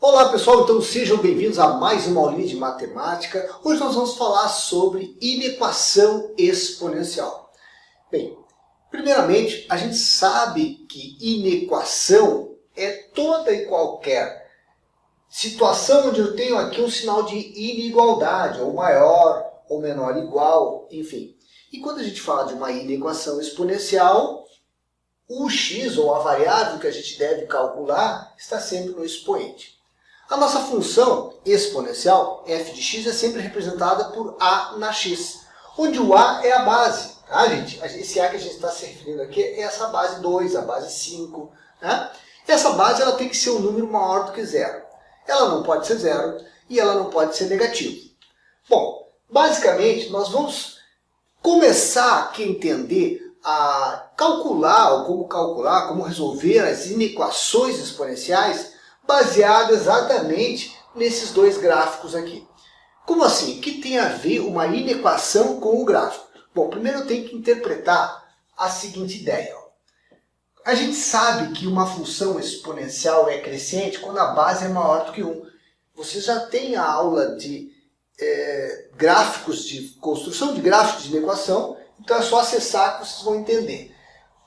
Olá pessoal, então sejam bem-vindos a mais uma aulinha de matemática. Hoje nós vamos falar sobre inequação exponencial. Bem, primeiramente a gente sabe que inequação é toda e qualquer situação onde eu tenho aqui um sinal de inigualdade, ou maior ou menor igual, enfim. E quando a gente fala de uma inequação exponencial, o x, ou a variável que a gente deve calcular, está sempre no expoente. A nossa função exponencial, f de x, é sempre representada por a na x, onde o a é a base, tá, gente? Esse a que a gente está se referindo aqui é essa base 2, a base 5. Né? Essa base ela tem que ser um número maior do que zero. Ela não pode ser zero e ela não pode ser negativo. Bom, basicamente, nós vamos começar aqui a entender a calcular, ou como resolver as inequações exponenciais baseado exatamente nesses dois gráficos aqui. Como assim? O que tem a ver uma inequação com o gráfico? Bom, primeiro eu tenho que interpretar a seguinte ideia. A gente sabe que uma função exponencial é crescente quando a base é maior do que 1. Você já tem a aula de gráficos, de construção de gráficos de inequação, então é só acessar que vocês vão entender.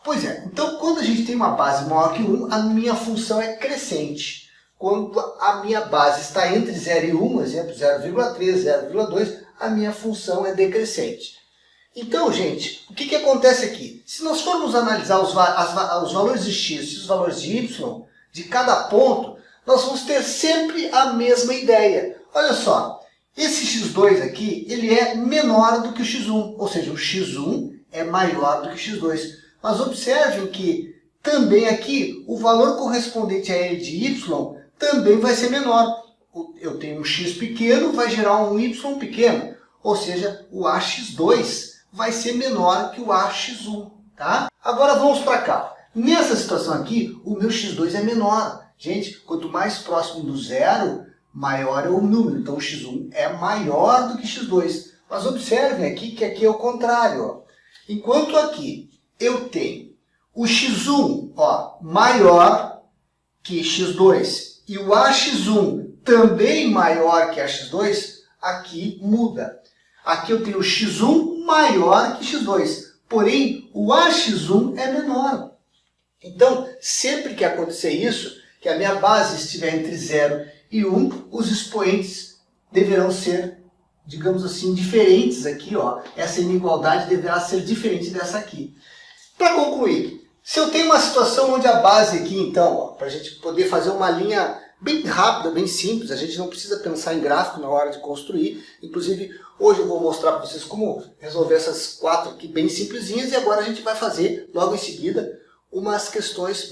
Pois é, então quando a gente tem uma base maior que 1, a minha função é crescente. Quando a minha base está entre 0 e 1, exemplo 0,3, 0,2, a minha função é decrescente. Então, gente, o que acontece aqui? Se nós formos analisar os valores de x e os valores de y de cada ponto, nós vamos ter sempre a mesma ideia. Olha só, esse x2 aqui, ele é menor do que o x1, ou seja, o x1 é maior do que o x2. Mas observem que também aqui o valor correspondente a ele de y também vai ser menor. Eu tenho um x pequeno, vai gerar um y pequeno. Ou seja, o ax2 vai ser menor que o ax1. Tá? Agora vamos para cá. Nessa situação aqui, o meu x2 é menor. Gente, quanto mais próximo do zero, maior é o número. Então o x1 é maior do que x2. Mas observem aqui que aqui é o contrário. Ó. Enquanto aqui eu tenho o x1 maior que x2 e o ax1 também maior que ax2, aqui muda. Aqui eu tenho o x1 maior que x2, porém o ax1 é menor. Então, sempre que acontecer isso, que a minha base estiver entre 0 e 1, os expoentes deverão ser, digamos assim, diferentes aqui. Ó. Essa inigualdade deverá ser diferente dessa aqui. Para concluir, se eu tenho uma situação onde a base aqui, então, para a gente poder fazer uma linha bem rápida, bem simples, a gente não precisa pensar em gráfico na hora de construir. Inclusive, hoje eu vou mostrar para vocês como resolver essas 4 aqui bem simplesinhas, e agora a gente vai fazer, logo em seguida, umas questões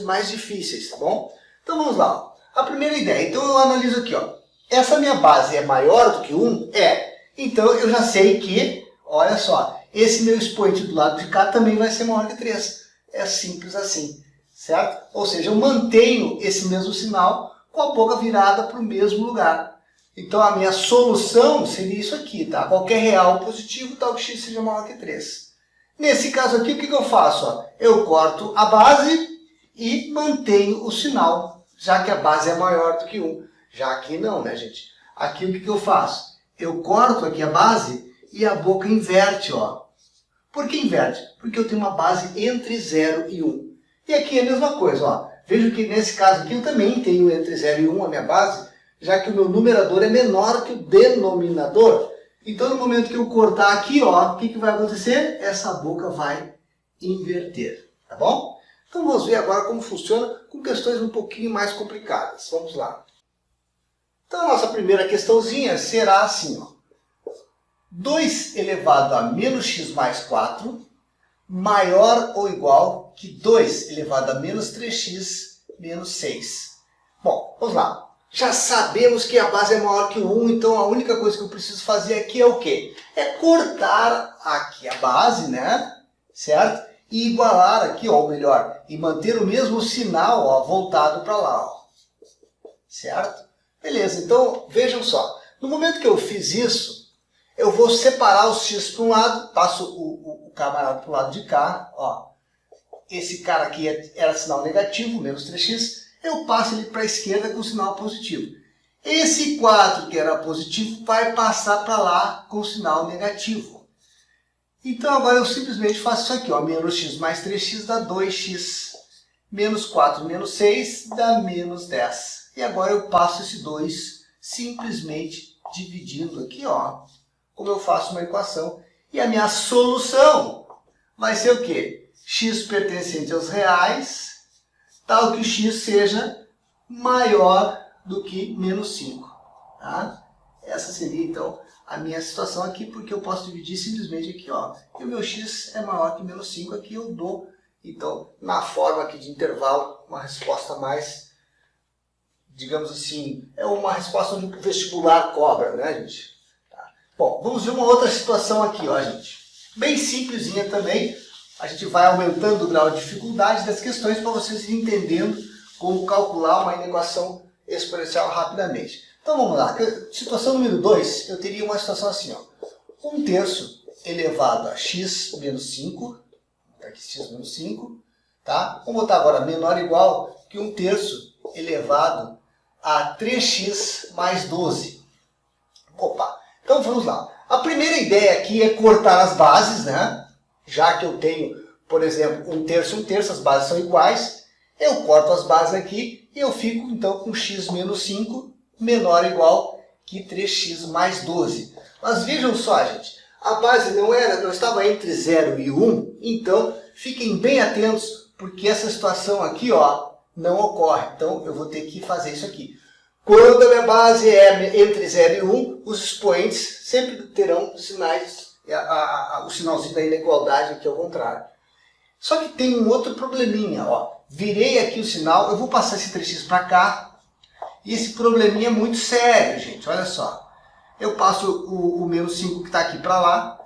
mais difíceis, tá bom? Então vamos lá. A primeira ideia, então eu analiso aqui, ó. Essa minha base é maior do que 1? É. Então eu já sei que, olha só, esse meu expoente do lado de cá também vai ser maior que 3. É simples assim, certo? Ou seja, eu mantenho esse mesmo sinal com a boca virada para o mesmo lugar. Então a minha solução seria isso aqui, tá? Qualquer real positivo, tal que x seja maior que 3. Nesse caso aqui, o que eu faço? Ó? Eu corto a base e mantenho o sinal, já que a base é maior do que 1. Já aqui não, né, gente? Aqui o que eu faço? Eu corto aqui a base e a boca inverte, ó. Por que inverte? Porque eu tenho uma base entre 0 e 1. E aqui é a mesma coisa, ó. Vejo que nesse caso aqui eu também tenho entre 0 e 1 a minha base, já que o meu numerador é menor que o denominador. Então, no momento que eu cortar aqui, ó, o que vai acontecer? Essa boca vai inverter, tá bom? Então, vamos ver agora como funciona com questões um pouquinho mais complicadas. Vamos lá. Então, a nossa primeira questãozinha será assim, ó. 2 elevado a menos x mais 4 maior ou igual que 2 elevado a menos 3x menos 6. Bom, vamos lá. Já sabemos que a base é maior que 1, então a única coisa que eu preciso fazer aqui é o quê? É cortar aqui a base, né? Certo? E igualar aqui, ou melhor, e manter o mesmo sinal, ó, voltado para lá. Ó. Certo? Beleza, então vejam só. No momento que eu fiz isso, eu vou separar os x para um lado, passo o camarada para o lado de cá. Ó. Esse cara aqui era sinal negativo, menos 3x. eu passo ele para a esquerda com sinal positivo. Esse 4 que era positivo vai passar para lá com sinal negativo. Então agora eu simplesmente faço isso aqui, ó, menos x mais 3x dá 2x, menos 4 menos 6 dá menos 10. E agora eu passo esse 2 simplesmente dividindo aqui, ó, como eu faço uma equação. E a minha solução vai ser o quê? X pertencente aos reais, tal que x seja maior do que menos 5. Tá? Essa seria, então, a minha situação aqui, porque eu posso dividir simplesmente aqui, ó. E o meu x é maior que menos 5, aqui eu dou, então, na forma aqui de intervalo, uma resposta mais, digamos assim, é uma resposta onde o vestibular cobra, né, gente? Tá. Bom, vamos ver uma outra situação aqui, ó, gente. Bem simplesinha também. A gente vai aumentando o grau de dificuldade das questões para vocês irem entendendo como calcular uma inequação exponencial rapidamente. Então vamos lá. Situação número 2, eu teria uma situação assim, ó. 1/3 elevado a x menos 5, aqui x menos 5, tá? Vamos botar agora menor ou igual que 1/3 elevado a 3x mais 12. Opa, então vamos lá. A primeira ideia aqui é cortar as bases, né? Já que eu tenho, por exemplo, 1/3, as bases são iguais, eu corto as bases aqui e eu fico então com x menos 5 menor ou igual que 3x mais 12. Mas vejam só, gente, a base não estava entre 0 e 1, então fiquem bem atentos, porque essa situação aqui, ó, não ocorre. Então eu vou ter que fazer isso aqui. Quando a minha base é entre 0 e 1, os expoentes sempre terão sinais, o sinalzinho da inigualdade aqui ao contrário. Só que tem um outro probleminha, ó. Virei aqui o sinal, eu vou passar esse 3x para cá, e esse probleminha é muito sério, gente, olha só. Eu passo o menos 5 que está aqui para lá,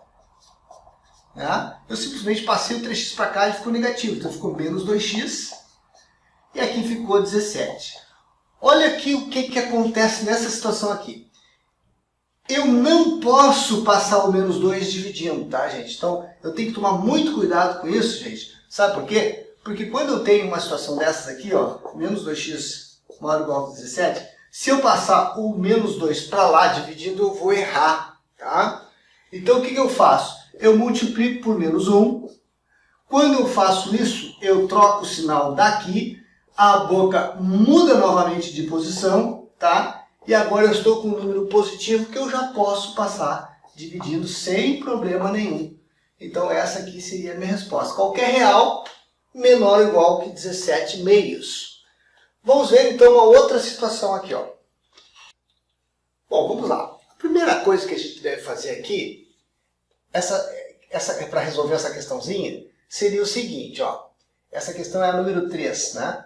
né? Eu simplesmente passei o 3x para cá e ficou negativo, então ficou menos 2x, e aqui ficou 17. Olha aqui o que acontece nessa situação aqui. Eu não posso passar o menos 2 dividindo, tá, gente? Então, eu tenho que tomar muito cuidado com isso, gente. Sabe por quê? Porque quando eu tenho uma situação dessas aqui, ó, menos 2x maior ou igual a 17, se eu passar o menos 2 para lá dividindo, eu vou errar, tá? Então, o que eu faço? Eu multiplico por menos 1. Quando eu faço isso, eu troco o sinal daqui, a boca muda novamente de posição, tá? E agora eu estou com um número positivo que eu já posso passar dividindo sem problema nenhum. Então essa aqui seria a minha resposta. Qualquer real menor ou igual que 17 meios. Vamos ver então uma outra situação aqui, ó. Bom, vamos lá. A primeira coisa que a gente deve fazer aqui, para resolver essa questãozinha, seria o seguinte, ó. Essa questão é a número 3, né?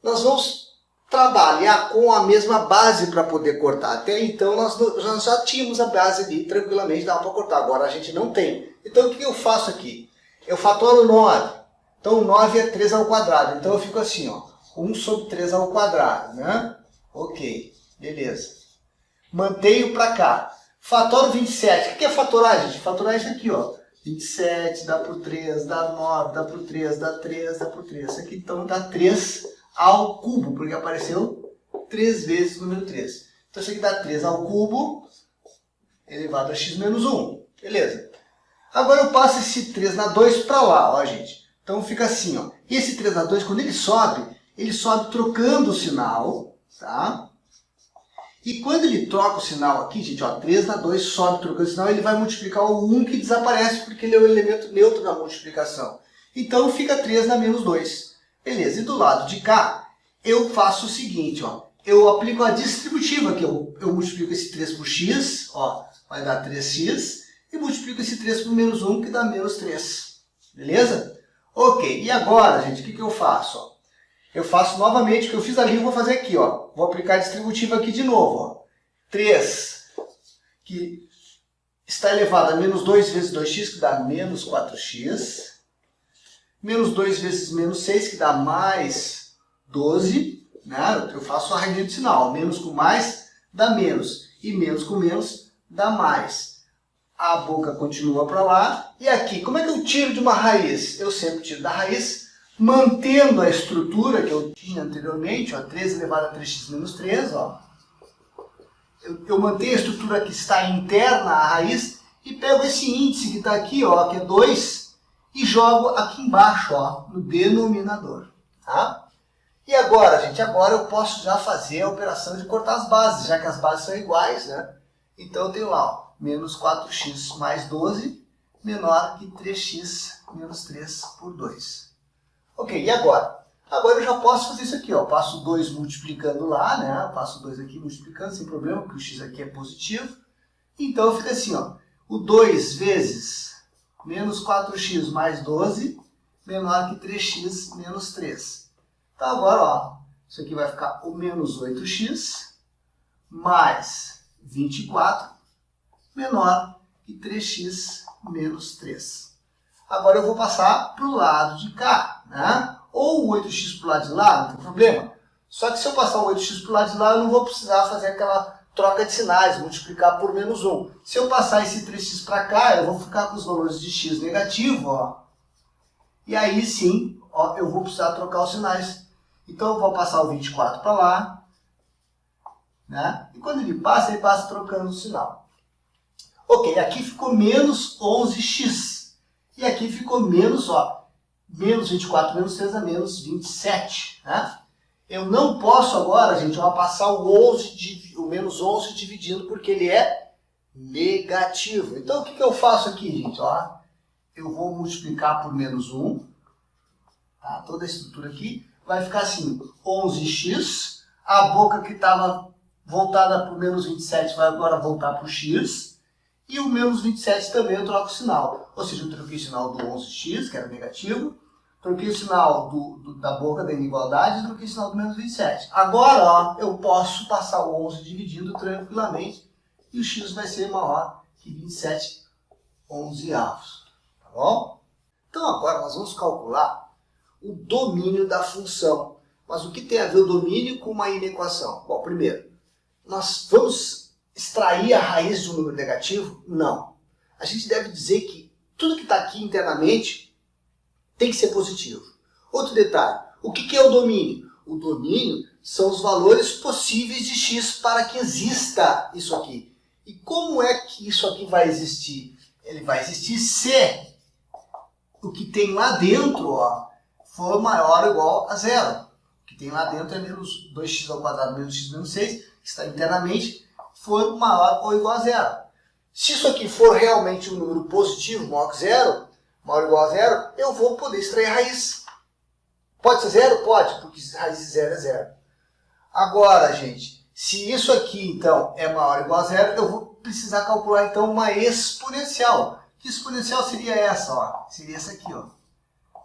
Nós vamos trabalhar com a mesma base para poder cortar. Até então nós já tínhamos a base ali, tranquilamente dava para cortar. Agora a gente não tem. Então o que eu faço aqui? Eu fatoro 9. Então 9 é 3 ao quadrado. Então eu fico assim, ó, 1 sobre 3 ao quadrado, né? Ok, beleza. Mantenho para cá. Fatoro 27. O que é fatorar, gente? Fatorar é isso aqui, ó. 27 dá por 3, dá 9, dá por 3, dá 3, dá por 3. Isso aqui então dá 3 ao cubo, porque apareceu 3 vezes o número 3. Então isso aqui dá 3 ao cubo elevado a x menos 1. Beleza. Agora eu passo esse 3 na 2 para lá, ó, gente. Então fica assim, ó. E esse 3 na 2, quando ele sobe trocando o sinal, tá? E quando ele troca o sinal aqui, gente, ó, 3 na 2 sobe trocando o sinal, ele vai multiplicar o 1 que desaparece, porque ele é o elemento neutro da multiplicação. Então fica 3 na menos 2. Beleza, e do lado de cá, eu faço o seguinte, ó. Eu aplico a distributiva aqui, eu multiplico esse 3 por x, ó, vai dar 3x, e multiplico esse 3 por menos 1, que dá menos 3. Beleza? Ok, e agora, gente, o que eu faço? Ó? Eu faço novamente o que eu fiz ali, eu vou fazer aqui, ó. Vou aplicar a distributiva aqui de novo, ó. 3, que está elevado a menos 2 vezes 2x, que dá menos 4x. Menos 2 vezes menos 6, que dá mais 12. Né? Eu faço a regra de sinal. Menos com mais dá menos. E menos com menos dá mais. A boca continua para lá. E aqui, como é que eu tiro de uma raiz? Eu sempre tiro da raiz mantendo a estrutura que eu tinha anteriormente, ó, 3 elevado a 3x menos 3, ó, eu mantenho a estrutura que está interna à raiz e pego esse índice que está aqui, ó, que é 2, e jogo aqui embaixo, ó, no denominador. Tá? E agora, gente, agora eu posso já fazer a operação de cortar as bases, já que as bases são iguais, né? Então eu tenho lá, ó, menos 4x mais 12, menor que 3x menos 3 por 2. Ok, e agora? Agora eu já posso fazer isso aqui, ó. Passo 2 multiplicando lá, né? Passo 2 aqui multiplicando, sem problema, porque o x aqui é positivo. Então fica assim, ó. O 2 vezes menos 4x mais 12, menor que 3x menos 3. Então agora, ó, isso aqui vai ficar o menos 8x mais 24, menor que 3x menos 3. Agora eu vou passar para o lado de cá, né? Ou o 8x para o lado de lá, não tem problema. Só que se eu passar o 8x para o lado de lá, eu não vou precisar fazer aquela troca de sinais, multiplicar por menos 1. Se eu passar esse 3x para cá, eu vou ficar com os valores de x negativo, ó. E aí sim, ó, eu vou precisar trocar os sinais. Então eu vou passar o 24 para lá, né? E quando ele passa trocando o sinal. Ok, aqui ficou menos 11x. E aqui ficou menos, ó, menos 24 menos 3 é menos 27. Né? Eu não posso agora, gente, ó, passar o menos 11 dividindo, porque ele é negativo. Então o que eu faço aqui, gente? Ó, eu vou multiplicar por menos 1. Tá? Toda a estrutura aqui vai ficar assim, 11x. A boca que estava voltada para o menos 27 vai agora voltar para o x. E o menos 27 também eu troco o sinal. Ou seja, eu troquei o sinal do 11x, que era negativo. Troquei o sinal da boca da inigualdade e troquei o sinal do menos 27. Agora, ó, eu posso passar o 11 dividindo tranquilamente. E o x vai ser maior que 27 onzeavos. Tá bom? Então agora nós vamos calcular o domínio da função. Mas o que tem a ver o domínio com uma inequação? Bom, primeiro, nós vamos extrair a raiz de um número negativo? Não. A gente deve dizer que tudo que está aqui internamente tem que ser positivo. Outro detalhe, o que é o domínio? O domínio são os valores possíveis de x para que exista isso aqui. E como é que isso aqui vai existir? Ele vai existir se o que tem lá dentro, ó, for maior ou igual a zero. O que tem lá dentro é menos 2x ao quadrado menos x menos 6, que está internamente, for maior ou igual a zero. Se isso aqui for realmente um número positivo, maior que zero, maior ou igual a zero, eu vou poder extrair raiz. Pode ser zero? Pode, porque raiz de zero é zero. Agora, gente, se isso aqui, então, é maior ou igual a zero, eu vou precisar calcular, então, uma exponencial. Que exponencial seria essa? Ó? Seria essa aqui, ó.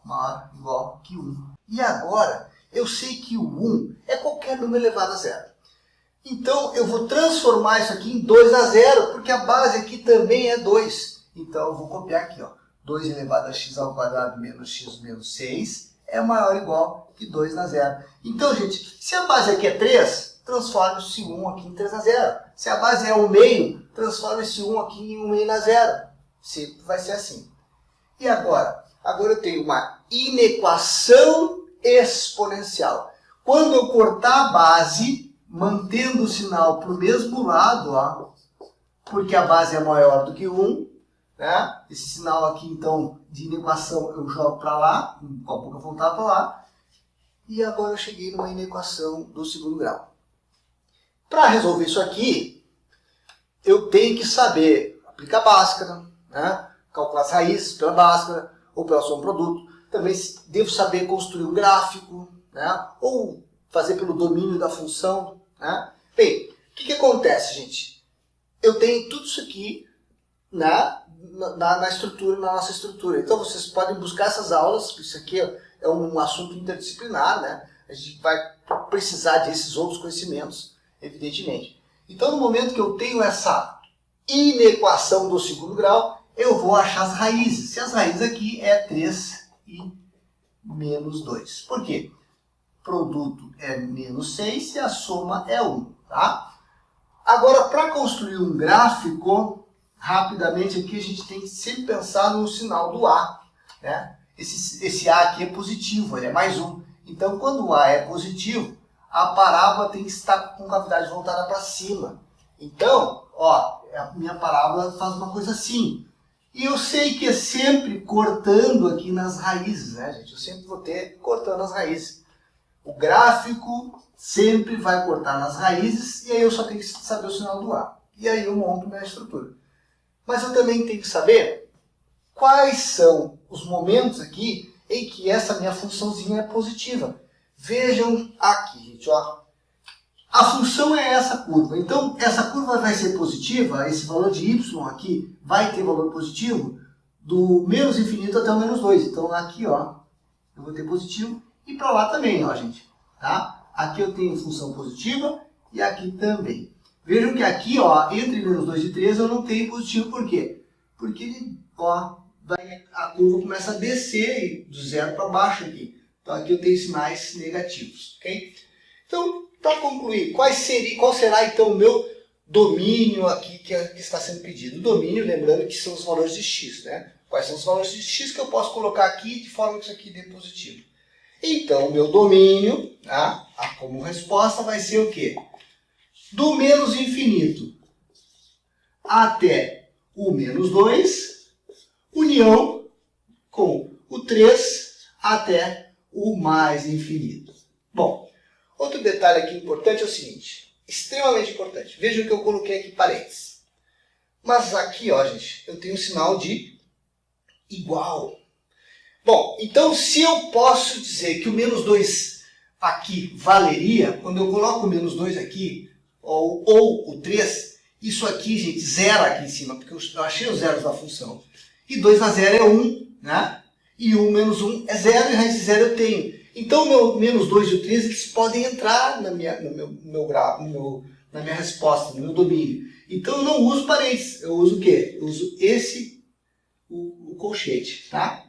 Maior ou igual que 1. E agora, eu sei que o 1 é qualquer número elevado a zero. Então, eu vou transformar isso aqui em 2 a 0, porque a base aqui também é 2. Então, eu vou copiar aqui, ó. 2 elevado a x ao quadrado menos x menos 6 é maior ou igual que 2 a 0. Então, gente, se a base aqui é 3, transforma esse 1 aqui em 3 a 0. Se a base é 1 meio, transforma esse 1 aqui em 1 meio a 0. Sempre vai ser assim. E agora? Agora eu tenho uma inequação exponencial. Quando eu cortar a base, mantendo o sinal para o mesmo lado, ó, porque a base é maior do que 1, né? Esse sinal aqui, então, de inequação eu jogo para lá, com a boca voltar para lá, e agora eu cheguei numa inequação do segundo grau. Para resolver isso aqui, eu tenho que saber aplicar Bhaskara, né? Calcular as raízes pela Bhaskara, ou pela soma produto. Também devo saber construir um gráfico, né? Ou fazer pelo domínio da função. Né? Bem, o que acontece, gente? Eu tenho tudo isso aqui na estrutura, na nossa estrutura. Então vocês podem buscar essas aulas, porque isso aqui é um assunto interdisciplinar, né? A gente vai precisar desses outros conhecimentos, evidentemente. Então, no momento que eu tenho essa inequação do segundo grau, eu vou achar as raízes. Se as raízes aqui é 3 e menos 2. Por quê? Produto é menos 6 e a soma é 1. Tá? Agora, para construir um gráfico, rapidamente aqui a gente tem que sempre pensar no sinal do A. Né? esse A aqui é positivo, ele é mais 1. Então, quando o A é positivo, a parábola tem que estar com cavidade voltada para cima. Então, ó, a minha parábola faz uma coisa assim. E eu sei que é sempre cortando aqui nas raízes, né, gente? Eu sempre vou ter cortando as raízes. O gráfico sempre vai cortar nas raízes e aí eu só tenho que saber o sinal do A. E aí eu monto minha estrutura. Mas eu também tenho que saber quais são os momentos aqui em que essa minha funçãozinha é positiva. Vejam aqui, gente, ó. A função é essa curva. Então, essa curva vai ser positiva, esse valor de y aqui vai ter valor positivo do menos infinito até o menos 2. Então, aqui, ó, eu vou ter positivo e para lá também, ó, gente. Tá? Aqui eu tenho função positiva e aqui também. Vejam que aqui, ó, entre menos 2 e 3 eu não tenho positivo. Por quê? Porque ele, ó, a curva começa a descer do zero para baixo aqui. Então aqui eu tenho sinais negativos, ok? Então, para concluir, qual será então o meu domínio aqui que está sendo pedido? O domínio, lembrando que são os valores de x, né? Quais são os valores de x que eu posso colocar aqui de forma que isso aqui dê positivo? Então, o meu domínio, tá? Como resposta vai ser o quê? Do menos infinito até o menos 2, união com o 3 até o mais infinito. Bom, outro detalhe aqui importante é o seguinte, extremamente importante. Vejam que eu coloquei aqui parênteses. Mas aqui, ó, gente, eu tenho um sinal de igual. Bom, então se eu posso dizer que o menos 2 aqui valeria, quando eu coloco o menos 2 aqui, ou o 3, isso aqui, gente, zero aqui em cima, porque eu achei os zeros da função. E 2 a 0 é 1, né? E 1 menos 1 é 0, e raiz de 0 eu tenho. Então, o meu menos 2 e o 3, eles podem entrar na minha resposta, no meu domínio. Então, eu não uso parênteses. Eu uso o quê? Eu uso o colchete, tá?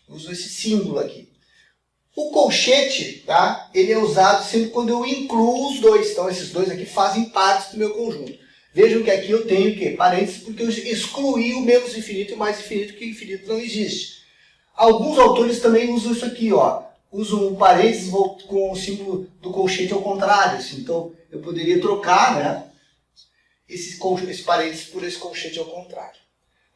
Eu uso esse símbolo aqui. O colchete, tá? Ele é usado sempre quando eu incluo os dois. Então, esses dois aqui fazem parte do meu conjunto. Vejam que aqui eu tenho o quê? Parênteses, porque eu excluí o menos infinito e o mais infinito, que o infinito não existe. Alguns autores também usam isso aqui, ó. Usam um parênteses com o símbolo do colchete ao contrário. Assim. Então, eu poderia trocar, né, esse parênteses por esse colchete ao contrário.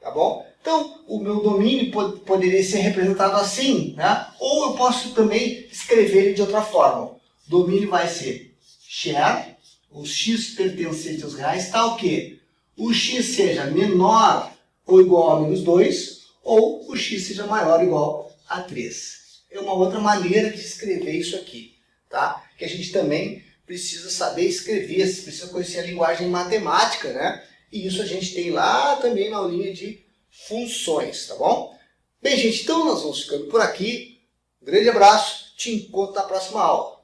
Tá bom? Então, o meu domínio poderia ser representado assim, né? Ou eu posso também escrever ele de outra forma. O domínio vai ser share, o x pertencente aos reais, tal que o x seja menor ou igual a menos 2, ou o x seja maior ou igual a 3. É uma outra maneira de escrever isso aqui, tá? Que a gente também precisa saber escrever, precisa conhecer a linguagem matemática, né? E isso a gente tem lá também na aulinha de funções, tá bom? Bem, gente, então nós vamos ficando por aqui. Um grande abraço, te encontro na próxima aula.